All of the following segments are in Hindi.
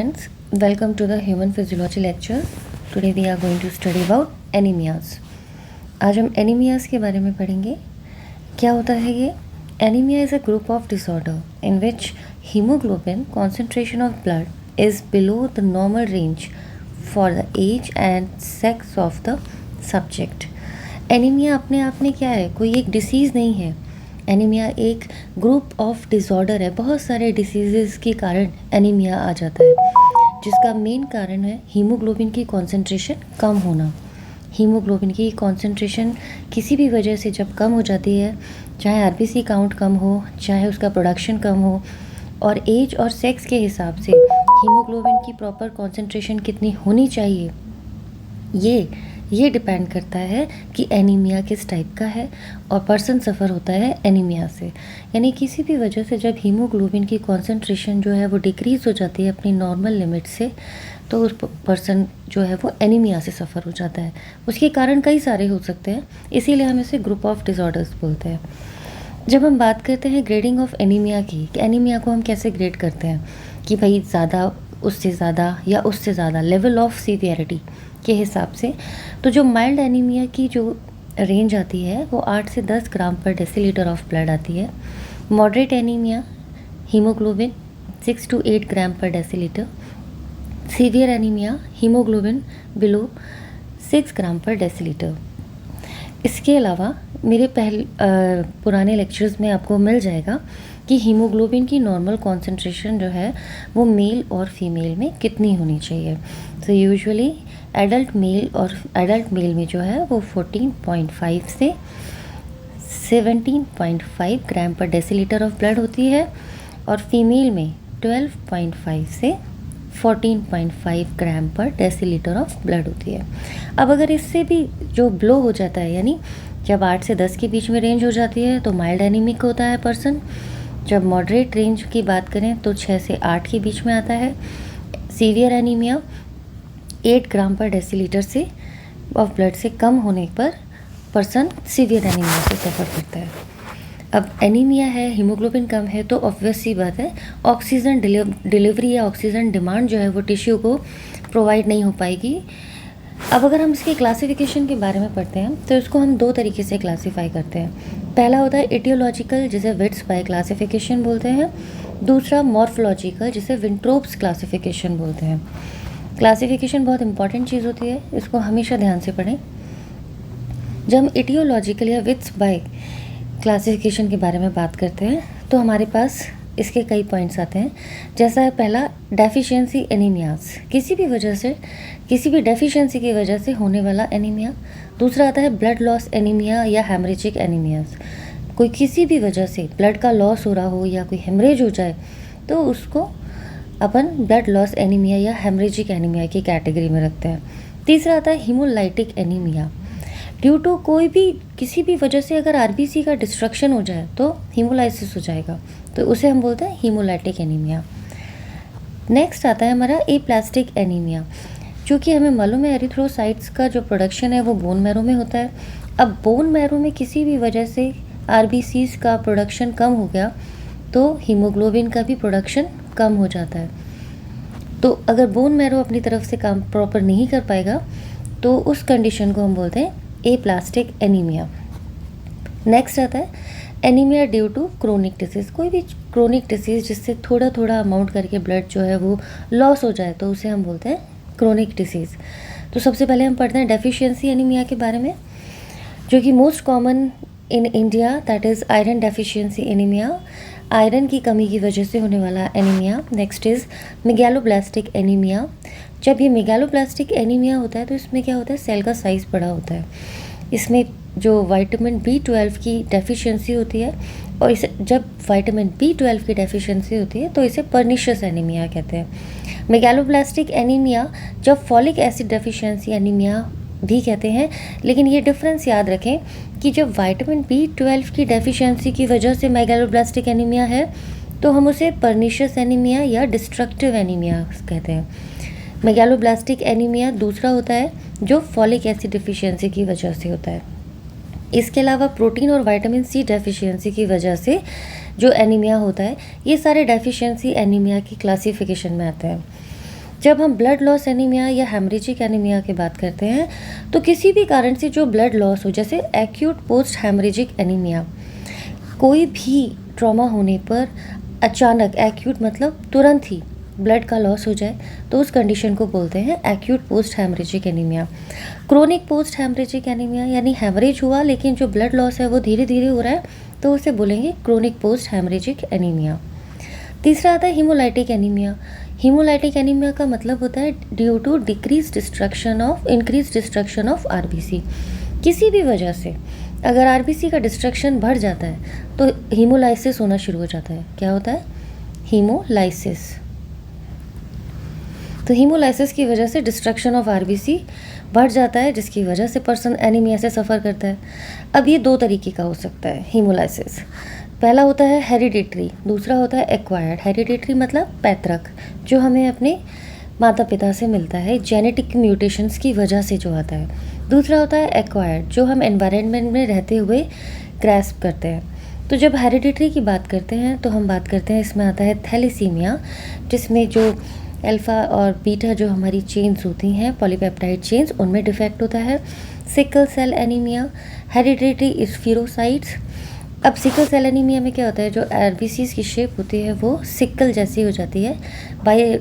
Friends, welcome to the Human Physiology lecture. Today we are going to study about anemias. आज हम एनीमियाज के बारे में पढ़ेंगे. क्या होता है ये? Anaemia is a group of disorder in which haemoglobin concentration of blood is below the normal range for the age and sex of the subject. Anaemia अपने आप में क्या है? कोई एक डिसीज़ नहीं है. एनीमिया एक ग्रुप ऑफ डिसऑर्डर है. बहुत सारे डिसीज़ के कारण एनीमिया आ जाता है, जिसका मेन कारण है हीमोग्लोबिन की कॉन्सेंट्रेशन कम होना. हीमोग्लोबिन की कॉन्सेंट्रेशन किसी भी वजह से जब कम हो जाती है, चाहे आरबीसी काउंट कम हो, चाहे उसका प्रोडक्शन कम हो, और एज और सेक्स के हिसाब से हीमोग्लोबिन की प्रॉपर कॉन्सेंट्रेशन कितनी होनी चाहिए, ये डिपेंड करता है कि एनीमिया किस टाइप का है और पर्सन सफ़र होता है एनीमिया से. यानी किसी भी वजह से जब हीमोग्लोबिन की कॉन्सेंट्रेशन जो है वो डिक्रीज़ हो जाती है अपनी नॉर्मल लिमिट से, तो उस पर्सन जो है वो एनीमिया से सफ़र हो जाता है. उसके कारण कई सारे हो सकते हैं, इसीलिए हम इसे ग्रुप ऑफ डिसऑर्डर्स बोलते हैं. जब हम बात करते हैं ग्रेडिंग ऑफ एनीमिया की, कि एनीमिया को हम कैसे ग्रेड करते हैं, कि भाई ज़्यादा, उससे ज़्यादा या उससे ज़्यादा, लेवल ऑफ सीवियरिटी के हिसाब से, तो जो माइल्ड एनीमिया की जो रेंज आती है वो 8 से 10 ग्राम पर डेसीलीटर ऑफ ब्लड आती है. मॉडरेट एनीमिया हीमोग्लोबिन 6 to 8 ग्राम पर decilitre. Severe anaemia haemoglobin below 6 ग्राम पर डेसीलीटर. इसके अलावा मेरे पुराने लेक्चर्स में आपको मिल जाएगा कि हीमोग्लोबिन की नॉर्मल कॉन्सेंट्रेशन जो है वो मेल और फीमेल में कितनी होनी चाहिए. तो यूजुअली एडल्ट मेल में जो है वो 14.5 से 17.5 ग्राम पर डेसीलीटर ऑफ ब्लड होती है, और फीमेल में 12.5 से 14.5 ग्राम पर डेसीलीटर ऑफ ब्लड होती है. अब अगर इससे भी जो ब्लो हो जाता है, यानी जब 8 से 10 के बीच में रेंज हो जाती है तो माइल्ड एनीमिक होता है पर्सन. जब मॉडरेट रेंज की बात करें तो 6 से 8 के बीच में आता है. सीवियर एनीमिया 8 ग्राम पर डेसीलीटर से ऑफ ब्लड से कम होने पर पर्सन सीवियर एनीमिया से सफ़र करता है. अब एनीमिया है, हीमोग्लोबिन कम है, तो ऑब्वियस सी बात है ऑक्सीजन डिलीवरी या ऑक्सीजन डिमांड जो है वो टिश्यू को प्रोवाइड नहीं हो पाएगी. अब अगर हम इसके क्लासिफिकेशन के बारे में पढ़ते हैं तो इसको हम दो तरीके से क्लासीफाई करते हैं. पहला होता है इटियोलॉजिकल, जिसे विट्स बाय क्लासिफिकेशन बोलते हैं. दूसरा मॉर्फोलॉजिकल, जिसे विंट्रोप्स क्लासिफिकेशन बोलते हैं. क्लासिफिकेशन बहुत इंपॉर्टेंट चीज़ होती है, इसको हमेशा ध्यान से पढ़ें. जब हम इटियोलॉजिकल या विट्स बाय क्लासिफिकेशन के बारे में बात करते हैं तो हमारे पास इसके कई पॉइंट्स आते हैं. जैसा है पहला, डेफिशिएंसी एनीमियाज, किसी भी वजह से, किसी भी डेफिशिएंसी की वजह से होने वाला एनीमिया. दूसरा आता है ब्लड लॉस एनीमिया या हेमरेजिक एनीमियाज, कोई किसी भी वजह से ब्लड का लॉस हो रहा हो या कोई हेमरेज हो जाए तो उसको अपन ब्लड लॉस एनीमिया या हेमरेजिक एनीमिया की कैटेगरी में रखते हैं. तीसरा आता है हीमोलाइटिक एनीमिया, ड्यू टू कोई भी किसी भी वजह से अगर आरबीसी का डिस्ट्रक्शन हो जाए तो हीमोलाइसिस हो जाएगा, तो उसे हम बोलते हैं हीमोलाइटिक एनीमिया. नेक्स्ट आता है हमारा एप्लास्टिक एनीमिया. चूँकि हमें मालूम है एरिथ्रोसाइट्स का जो प्रोडक्शन है वो बोन मैरो में होता है. अब बोन मैरो में किसी भी वजह से आरबीसीज का प्रोडक्शन कम हो गया तो हीमोग्लोबिन का भी प्रोडक्शन कम हो जाता है. तो अगर बोन मैरो अपनी तरफ से काम प्रॉपर नहीं कर पाएगा तो उस कंडीशन को हम बोलते हैं एप्लास्टिक एनीमिया. नेक्स्ट आता है anaemia due to chronic disease, कोई भी क्रोनिक डिसीज़ जिससे थोड़ा थोड़ा अमाउंट करके ब्लड जो है वो लॉस हो जाए तो उसे हम बोलते हैं क्रोनिक डिसीज़. तो सबसे पहले हम पढ़ते हैं डेफिशिएंसी एनीमिया के बारे में, जो कि most common in India, that is iron deficiency anaemia, iron की कमी की वजह से होने वाला anaemia. Next is megaloblastic anaemia. जब ये मेगालोब्लास्टिक एनीमिया होता है तो इसमें क्या होता है, सेल का साइज़ बड़ा होता है. इसमें जो विटामिन B12 की डेफिशिएंसी होती है, और इसे जब विटामिन B12 की डेफिशिएंसी होती है तो इसे पर्निशियस एनीमिया कहते हैं. मेगालोब्लास्टिक एनीमिया जब फॉलिक एसिड डेफिशिएंसी एनीमिया भी कहते हैं, लेकिन ये डिफरेंस याद रखें कि जब विटामिन B12 की डेफिशिएंसी की वजह से मेगालोब्लास्टिक एनीमिया है तो हम उसे पर्निशियस एनीमिया या डिस्ट्रक्टिव एनीमिया कहते हैं. मेगालोब्लास्टिक एनीमिया दूसरा होता है जो फॉलिक एसिड डिफिशिएंसी की वजह से होता है. इसके अलावा प्रोटीन और विटामिन C डेफिशिएंसी की वजह से जो एनीमिया होता है, ये सारे डेफिशिएंसी एनीमिया की क्लासिफिकेशन में आते हैं. जब हम ब्लड लॉस एनीमिया या हेमरेजिक एनीमिया की बात करते हैं तो किसी भी कारण से जो ब्लड लॉस हो, जैसे एक्यूट पोस्ट हेमरेजिक एनीमिया, कोई भी ट्रॉमा होने पर अचानक, एक्यूट मतलब तुरंत ही ब्लड का लॉस हो जाए, तो उस कंडीशन को बोलते हैं acute post haemorrhagic anaemia. Chronic post haemorrhagic anaemia यानी हेमरेज हुआ लेकिन जो ब्लड लॉस है वो धीरे धीरे हो रहा है, तो उसे बोलेंगे क्रोनिक पोस्ट हेमरेजिक एनीमिया। तीसरा आता है हीमोलाइटिक एनीमिया। हीमोलाइटिक एनीमिया का मतलब होता है due to increase destruction of RBC. किसी भी वजह से अगर आरबीसी का डिस्ट्रक्शन बढ़ जाता है तो हीमोलाइसिस होना शुरू हो जाता है। क्या होता है? हीमोलाइसिस। तो हीमोलाइसिस की वजह से डिस्ट्रक्शन ऑफ आरबीसी बढ़ जाता है, जिसकी वजह से पर्सन एनीमिया से सफ़र करता है। अब ये दो तरीके का हो सकता है हीमोलाइसिस। पहला होता है हेरिडिटरी, दूसरा होता है एक्वायर्ड। हेरिडिटरी मतलब पैतृक, जो हमें अपने माता पिता से मिलता है, जेनेटिक म्यूटेशंस की वजह से जो आता है। दूसरा होता है एक्वायर्ड, जो हम एनवायरनमेंट में रहते हुए ग्रैस्प करते हैं। तो जब हेरिडिटरी की बात करते हैं तो हम बात करते हैं, इसमें आता है थैलेसीमिया, जिसमें जो अल्फ़ा और बीटा जो हमारी चेन्स होती हैं, पॉलीपेप्टाइड चेन्स, उनमें डिफेक्ट होता है। Sickle cell anaemia, hereditary spherocytes. अब सिकल सेल एनीमिया में क्या होता है, जो आरबीसीज की शेप होती है वो सिकल जैसी हो जाती है, बाय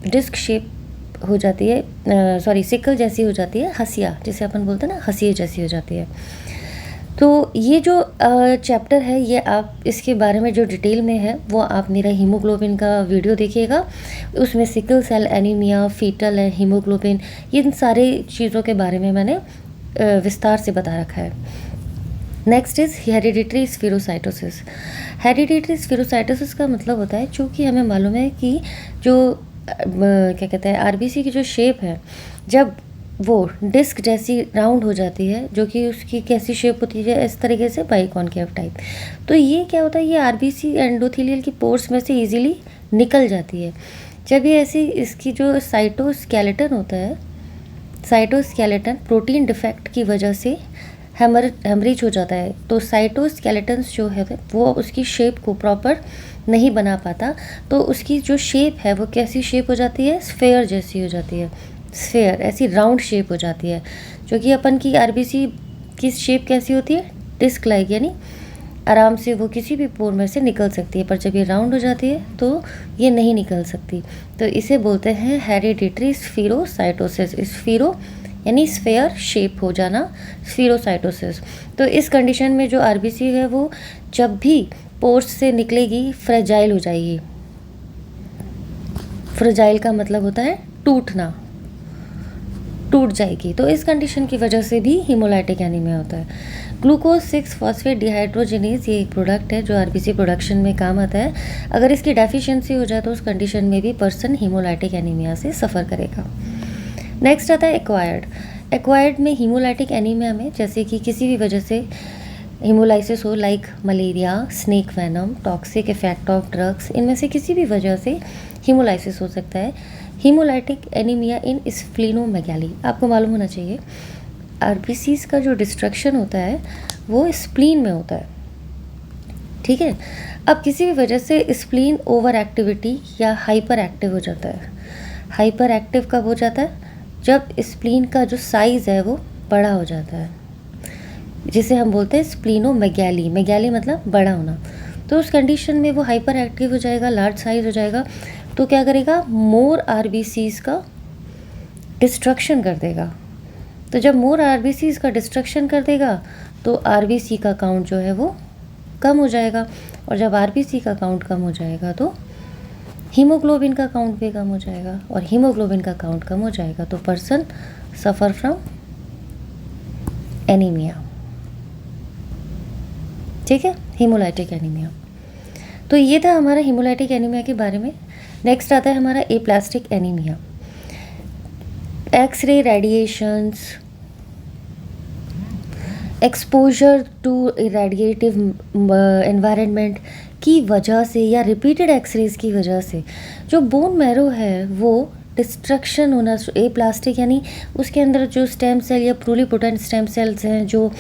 डिस्क शेप हो जाती है, सिकल जैसी हो जाती है, हसिया जिसे अपन बोलते हैं ना, हसिया जैसी हो जाती है। तो ये जो चैप्टर है, ये आप इसके बारे में जो डिटेल में है वो आप मेरा हीमोग्लोबिन का वीडियो देखिएगा। उसमें सिकल सेल एनीमिया, फीटल है, हीमोग्लोबिन, इन सारे चीज़ों के बारे में मैंने विस्तार से बता रखा है। Next is hereditary spherocytosis. Hereditary spherocytosis का मतलब होता है, चूँकि हमें मालूम है कि जो क्या कहते हैं, आरबीसी की जो शेप है, जब वो डिस्क जैसी राउंड हो जाती है, जो कि उसकी कैसी शेप होती है, इस तरीके से बाइकॉनकेव टाइप, तो ये क्या होता है, ये आरबीसी एंडोथेलियल की पोर्स में से इजीली निकल जाती है। जब ये ऐसी, इसकी जो साइटोस्केलेटन होता है, साइटोस्केलेटन प्रोटीन डिफेक्ट की वजह से हेमरेज हो जाता है, तो साइटोस्केलेटन्स जो है वो उसकी शेप को प्रॉपर नहीं बना पाता, तो उसकी जो शेप है वो कैसी शेप हो जाती है, स्फेयर जैसी हो जाती है। स्फेयर ऐसी राउंड शेप हो जाती है, जो कि अपन की आरबीसी की शेप कैसी होती है, डिस्क लाइक, यानी आराम से वो किसी भी पोर में से निकल सकती है, पर जब ये राउंड हो जाती है तो ये नहीं निकल सकती। तो इसे बोलते हैं हेरिडिटरी स्फीरोसाइटोसिस। स्फीरो यानी स्फेयर शेप हो जाना, स्फीरोसाइटोसिस। तो इस कंडीशन में जो आरबीसी है वो जब भी पोर्स से निकलेगी फ्रेजाइल हो जाएगी। फ्रेजाइल का मतलब होता है टूटना, टूट जाएगी। तो इस कंडीशन की वजह से भी हीमोलाइटिक एनीमिया होता है। ग्लूकोज 6 फॉस्फेट डिहाइड्रोजिनेज, ये एक प्रोडक्ट है जो आरबीसी प्रोडक्शन में काम आता है। अगर इसकी डेफिशिएंसी हो जाए तो उस कंडीशन में भी पर्सन हीमोलाइटिक एनीमिया से सफ़र करेगा। नेक्स्ट आता है एक्वायर्ड। एक्वायर्ड में हीमोलाइटिक एनीमिया में, जैसे कि किसी भी वजह से हीमोलाइसिस हो, like malaria, snake venom, toxic effect of drugs, इनमें से किसी भी वजह से हीमोलाइसिस हो सकता है। हीमोलाइटिक एनीमिया इन स्प्लीनोमेगैली। आपको मालूम होना चाहिए आरबीसीज का जो डिस्ट्रक्शन होता है वो स्प्लीन में होता है, ठीक है। अब किसी भी वजह से स्प्लीन ओवर एक्टिविटी या हाइपर एक्टिव हो जाता है। हाइपर एक्टिव कब हो जाता है, जब स्प्लीन का जो साइज़ है वो बड़ा हो जाता है, जिसे हम बोलते हैं स्प्लीनोमेगैली। मेगैली मतलब बड़ा होना। तो उस कंडीशन में वो हाइपर एक्टिव हो जाएगा, लार्ज साइज हो जाएगा, तो क्या करेगा, मोर आरबीसीज का डिस्ट्रक्शन कर देगा। तो जब मोर आरबीसीज का डिस्ट्रक्शन कर देगा तो आरबीसी का काउंट जो है वो कम हो जाएगा, और जब आरबीसी का काउंट कम हो जाएगा तो हीमोग्लोबिन का काउंट भी कम हो जाएगा, और हीमोग्लोबिन का काउंट कम हो जाएगा तो पर्सन सफ़र फ्रॉम एनीमिया, ठीक है, हीमोलाइटिक एनीमिया। तो ये था हमारा हीमोलाइटिक एनीमिया के बारे में। नेक्स्ट आता है हमारा aplastic anaemia. X-ray radiations, exposure to irradiative environment की वजह से या रिपीटेड एक्सरेज की वजह से जो बोन मैरो है वो डिस्ट्रक्शन होना, एप्लास्टिक यानी उसके अंदर जो स्टेम सेल या प्लूरिपोटेंट स्टेम सेल्स हैं जो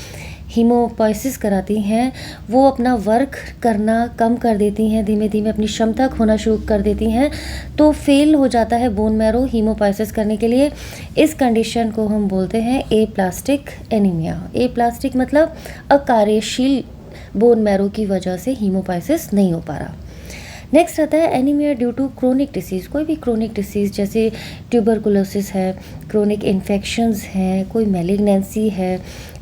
हीमोपोइसिस कराती हैं वो अपना वर्क करना कम कर देती हैं, धीमे धीमे अपनी क्षमता खोना शुरू कर देती हैं, तो फेल हो जाता है बोन मैरो हीमोपोइसिस करने के लिए। इस कंडीशन को हम बोलते हैं एप्लास्टिक एनीमिया। एप्लास्टिक मतलब अकार्यशील बोन मैरो की वजह से हीमोपोइसिस नहीं हो पा रहा। नेक्स्ट आता है anaemia due to chronic disease. कोई भी क्रोनिक डिसीज़ जैसे ट्यूबरकुलोसिस है, क्रोनिक इन्फेक्शंस हैं, कोई मैलिग्नेंसी है,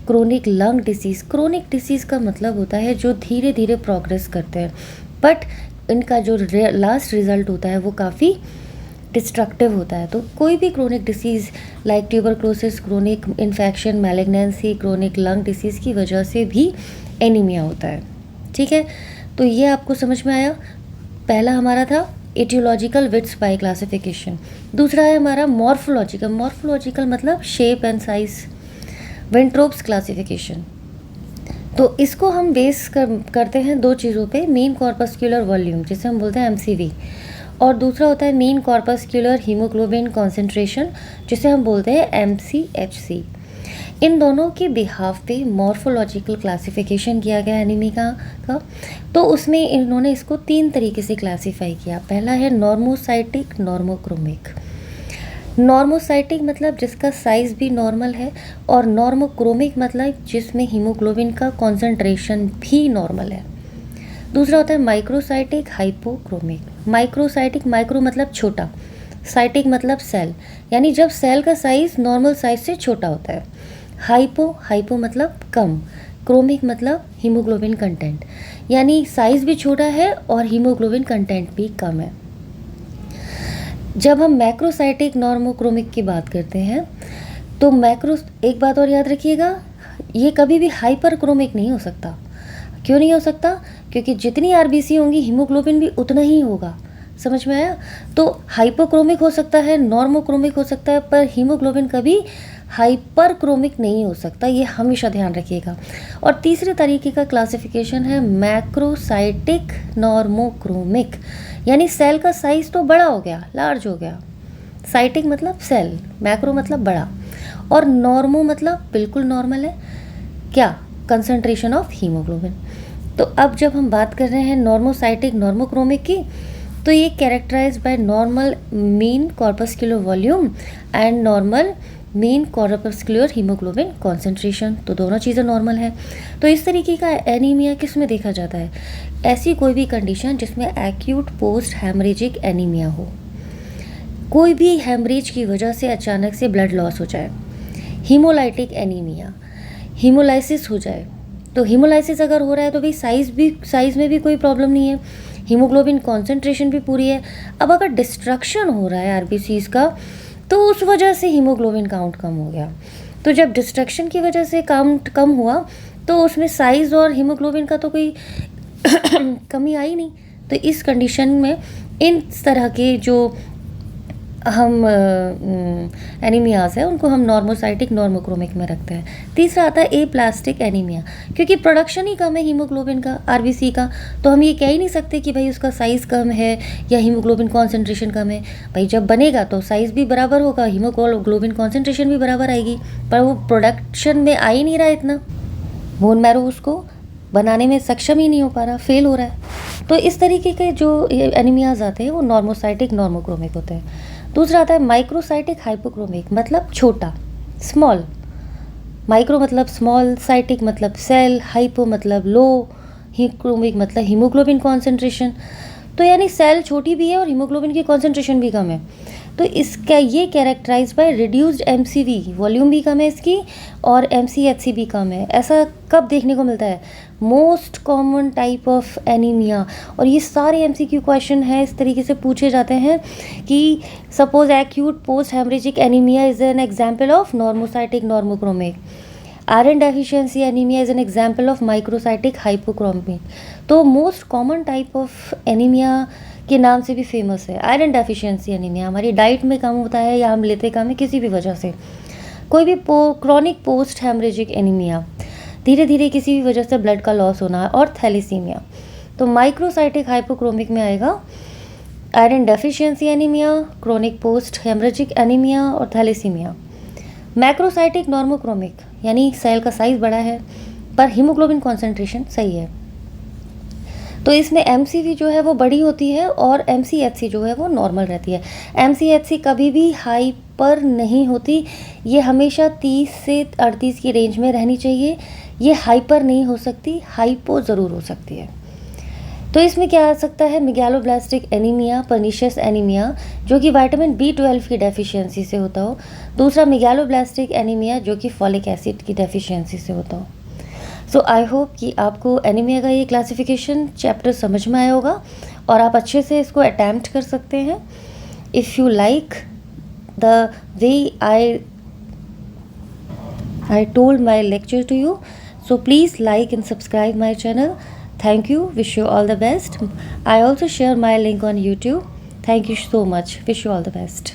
chronic lung disease. Chronic disease का मतलब होता है जो धीरे धीरे प्रोग्रेस करते हैं, बट इनका जो लास्ट रिजल्ट होता है वो काफ़ी डिस्ट्रक्टिव होता है। तो कोई भी chronic disease like tuberculosis, chronic infection, malignancy, chronic lung disease की वजह से भी एनीमिया होता है। ठीक है, तो ये आपको समझ में आया। पहला हमारा था एटियोलॉजिकल विट्स बाय क्लासिफिकेशन। दूसरा है हमारा मॉर्फोलॉजिकल। मॉर्फोलॉजिकल मतलब शेप एंड साइज, वेंट्रोप्स क्लासिफिकेशन। तो इसको हम बेस करते हैं दो चीज़ों पे, मीन कॉर्पस्कुलर वॉल्यूम जिसे हम बोलते हैं एमसीवी, और दूसरा होता है मीन कॉर्पस्कुलर हीमोग्लोबिन कॉन्सेंट्रेशन जिसे हम बोलते हैं एमसीएचसी। इन दोनों के बिहाफ पे मॉर्फोलॉजिकल क्लासिफिकेशन किया गया एनीमिया का। तो उसमें इन्होंने इसको 3 तरीके से क्लासीफाई किया। पहला है नॉर्मोसाइटिक, नॉर्मोक्रोमिक। नॉर्मोसाइटिक मतलब जिसका साइज़ भी नॉर्मल है, और नॉर्मोक्रोमिक मतलब जिसमें हीमोग्लोबिन का कॉन्सेंट्रेशन भी नॉर्मल है। दूसरा होता है माइक्रोसाइटिक, हाइपोक्रोमिक। माइक्रोसाइटिक, माइक्रो मतलब छोटा, साइटिक मतलब सेल, यानी जब सेल का साइज़ नॉर्मल साइज से छोटा होता है। हाइपो मतलब कम, क्रोमिक मतलब हीमोग्लोबिन कंटेंट, यानी साइज़ भी छोटा है और हीमोग्लोबिन कंटेंट भी कम है। जब हम मैक्रोसाइटिक नॉर्मोक्रोमिक की बात करते हैं तो एक बात और याद रखिएगा, ये कभी भी हाइपरक्रोमिक नहीं हो सकता। क्यों नहीं हो सकता? क्योंकि जितनी आरबीसी होंगी हीमोग्लोबिन भी उतना ही होगा। समझ में आया? तो हाइपोक्रोमिक हो सकता है, नॉर्मोक्रोमिक हो सकता है, पर हीमोग्लोबिन कभी हाइपरक्रोमिक नहीं हो सकता, ये हमेशा ध्यान रखिएगा। और तीसरे तरीके का क्लासिफिकेशन है मैक्रोसाइटिक नॉर्मोक्रोमिक, यानी सेल का साइज तो बड़ा हो गया, लार्ज हो गया। साइटिक मतलब सेल, मैक्रो मतलब बड़ा, और नॉर्मो मतलब बिल्कुल नॉर्मल है। क्या? Concentration of haemoglobin. तो अब जब हम बात कर रहे हैं नॉर्मोसाइटिक नॉर्मोक्रोमिक की, तो ये characterised by normal mean corpuscular volume and normal mean corpuscular haemoglobin concentration. तो दोनों चीज़ें नॉर्मल हैं। तो इस तरीके का एनीमिया किस में देखा जाता है? ऐसी कोई भी कंडीशन जिसमें एक्यूट पोस्ट हेमरेजिक एनीमिया हो, कोई भी हेमरेज की वजह से अचानक से ब्लड लॉस हो जाए, हीमोलाइटिक एनीमिया, हीमोलाइसिस हो जाए। तो हीमोलाइसिस अगर हो रहा है तो भाई साइज़ में भी कोई प्रॉब्लम नहीं है, हीमोग्लोबिन कॉन्सेंट्रेशन भी पूरी है। अब अगर डिस्ट्रक्शन हो रहा है आरबीसीज का, तो उस वजह से हीमोग्लोबिन काउंट कम हो गया। तो जब डिस्ट्रक्शन की वजह से काउंट कम हुआ तो उसमें साइज़ और हीमोग्लोबिन का तो कोई कमी आई नहीं। तो इस कंडीशन में इन तरह के जो हम एनीमियाज़ है उनको हम नॉर्मोसाइटिक नॉर्मोक्रोमिक में रखते हैं। तीसरा आता है एप्लास्टिक एनीमिया, क्योंकि प्रोडक्शन ही कम है हीमोग्लोबिन का, आरबीसी का, तो हम ये कह ही नहीं सकते कि भाई उसका साइज़ कम है या हीमोग्लोबिन कॉन्सेंट्रेशन कम है। भाई जब बनेगा तो साइज़ भी बराबर होगा, हीमोग्लोबिन कॉन्सेंट्रेशन भी बराबर आएगी, पर वो प्रोडक्शन में आ ही नहीं रहा इतना, बोन मैरो उसको बनाने में सक्षम ही नहीं हो पा रहा, फेल हो रहा है। तो इस तरीके के जो एनीमियाज़ आते हैं वो नॉर्मोसाइटिक नॉर्मोक्रोमिक होते हैं। दूसरा आता है माइक्रोसाइटिक हाइपोक्रोमिक, मतलब छोटा, स्मॉल। माइक्रो मतलब स्मॉल, साइटिक मतलब सेल, हाइपो मतलब लो, हीक्रोमिक मतलब हीमोग्लोबिन कॉन्सेंट्रेशन। तो यानी सेल छोटी भी है और हीमोग्लोबिन की कॉन्सेंट्रेशन भी कम है। तो इसका ये characterised by reduced MCV, volume भी कम है इसकी और एमसीएचसी भी कम है। ऐसा कब देखने को मिलता है? Most common type of anaemia. और ये सारे एमसीक्यू क्वेश्चन हैं, इस तरीके से पूछे जाते हैं कि suppose acute post haemorrhagic anaemia is an example of normocytic normochromic, iron deficiency anaemia is an example of microcytic hypochromic. तो most common type of anaemia के नाम से भी फेमस है आयरन डेफिशिएंसी एनीमिया। हमारी डाइट में कम होता है या हम लेते कम है किसी भी वजह से। कोई भी क्रॉनिक पोस्ट हेमरेजिक एनीमिया, धीरे धीरे किसी भी वजह से ब्लड का लॉस होना, और थैलेसीमिया। तो माइक्रोसाइटिक हाइपोक्रोमिक में आएगा iron deficiency anaemia, chronic post haemorrhagic anaemia और थैलेसीमिया। मैक्रोसाइटिक नॉर्मोक्रोमिक, यानी सेल का साइज़ बड़ा है, पर हीमोग्लोबिन कॉन्सेंट्रेशन सही है। तो इसमें MCV जो है वो बड़ी होती है और MCHC जो है वो नॉर्मल रहती है। MCHC कभी भी हाइपर नहीं होती, ये हमेशा 30 से 38 की रेंज में रहनी चाहिए। ये हाइपर नहीं हो सकती, हाइपो ज़रूर हो सकती है। तो इसमें क्या आ सकता है, मेगालोब्लास्टिक एनीमिया, पर्निशियस एनीमिया जो कि विटामिन B12 की डेफिशिएंसी से होता हो। दूसरा मेगालोब्लास्टिक एनीमिया जो कि फॉलिक एसिड की डेफिशिएंसी से होता हो। सो आई होप कि आपको एनीमिया का ये क्लासिफिकेशन चैप्टर समझ में आया होगा और आप अच्छे से इसको अटैम्प्ट कर सकते हैं। If you like the way I told my lecture to you, so please like and subscribe my channel. Thank you. Wish you all the best. I also share my link on YouTube. Thank you so much. Wish you all the best.